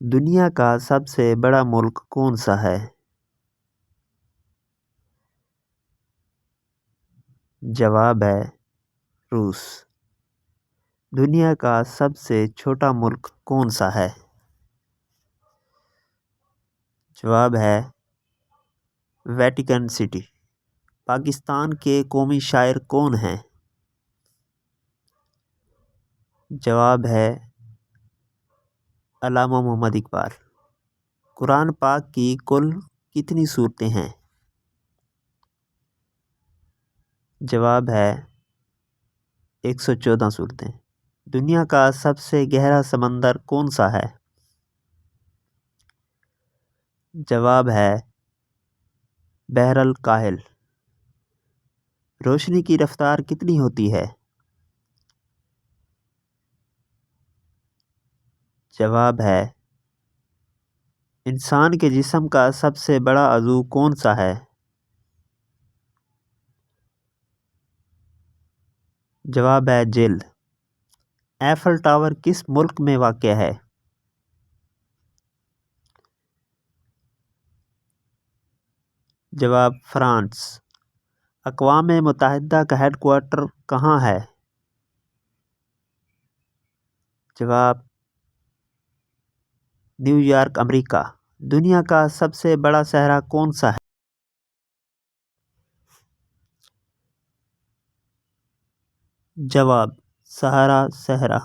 دنیا کا سب سے بڑا ملک کون سا ہے؟ جواب ہے روس۔ دنیا کا سب سے چھوٹا ملک کون سا ہے؟ جواب ہے ویٹیکن سٹی۔ پاکستان کے قومی شاعر کون ہیں؟ جواب ہے علامہ محمد اقبال۔ قرآن پاک کی کل کتنی سورتیں ہیں؟ جواب ہے 114 سورتیں۔ دنیا کا سب سے گہرا سمندر کون سا ہے؟ جواب ہے بحر الکاہل۔ روشنی کی رفتار کتنی ہوتی ہے؟ جواب ہے انسان کے جسم کا سب سے بڑا عضو کون سا ہے؟ جواب ہے جلد۔ ایفل ٹاور کس ملک میں واقع ہے؟ جواب فرانس۔ اقوام متحدہ کا ہیڈ کوارٹر کہاں ہے؟ جواب نیو یارک، امریکہ۔ دنیا کا سب سے بڑا صحرا کون سا ہے؟ جواب سہارا صحرا۔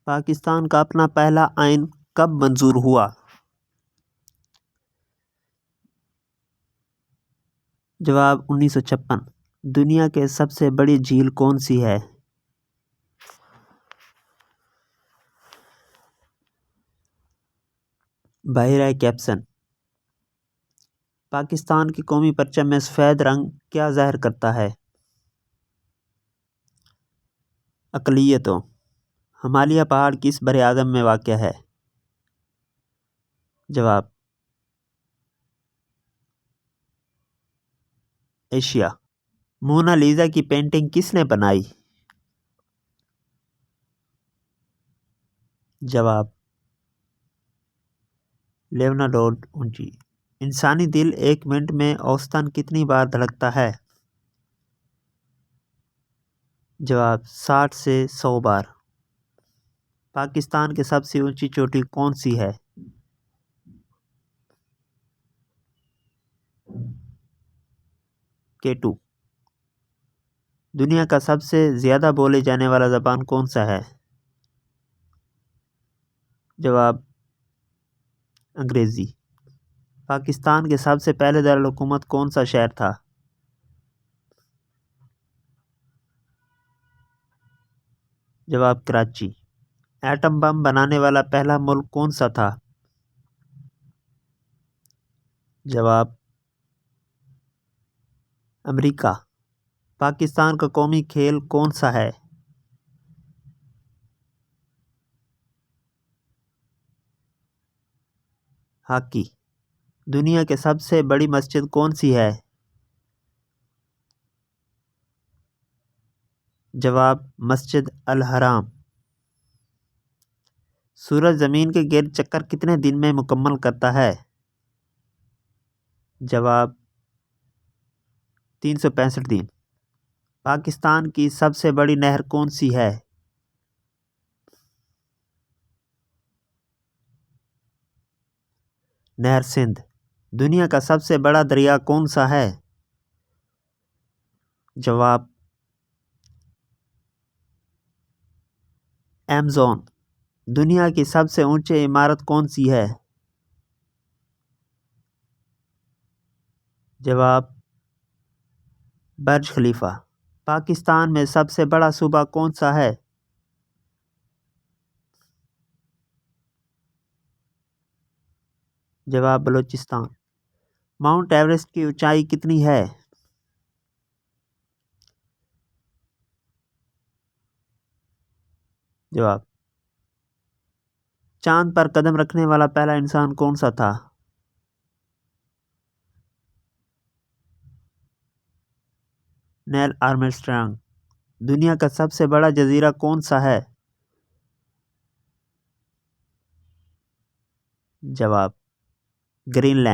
پاکستان کا اپنا پہلا آئین کب منظور ہوا؟ جواب 1956۔ دنیا کے سب سے بڑی جھیل کون سی ہے؟ بحیرہ کیپسن۔ پاکستان کے قومی پرچم میں سفید رنگ کیا ظاہر کرتا ہے؟ اقلیتوں۔ ہمالیہ پہاڑ کس بر اعظم میں واقع ہے؟ جواب ایشیا۔ مونا لیزا کی پینٹنگ کس نے بنائی؟ جواب لیونارڈو وینچی۔ انسانی دل ایک منٹ میں اوسطاً کتنی بار دھڑکتا ہے؟ جواب 60 سے 100 بار۔ پاکستان کی سب سے اونچی چوٹی کون سی ہے؟ K2۔ دنیا کا سب سے زیادہ بولے جانے والا زبان کون سا ہے؟ جواب انگریزی۔ پاکستان کے سب سے پہلے دارالحکومت کون سا شہر تھا؟ جواب کراچی۔ ایٹم بم بنانے والا پہلا ملک کون سا تھا؟ جواب امریکہ۔ پاکستان کا قومی کھیل کون سا ہے؟ ہاکی۔ دنیا کی سب سے بڑی مسجد کون سی ہے؟ جواب مسجد الحرام۔ سورج زمین کے گرد چکر کتنے دن میں مکمل کرتا ہے؟ جواب 365 دن۔ پاکستان کی سب سے بڑی نہر کون سی ہے؟ نہر سندھ۔ دنیا کا سب سے بڑا دریا کون سا ہے؟ جواب ایمازون۔ دنیا کی سب سے اونچی عمارت کون سی ہے؟ جواب برج خلیفہ۔ پاکستان میں سب سے بڑا صوبہ کون سا ہے؟ جواب بلوچستان۔ ماؤنٹ ایوریسٹ کی اونچائی کتنی ہے؟ جواب چاند پر قدم رکھنے والا پہلا انسان کون سا تھا؟ نیل آرمسٹرانگ۔ دنیا کا سب سے بڑا جزیرہ کون سا ہے؟ جواب گرین لینڈ۔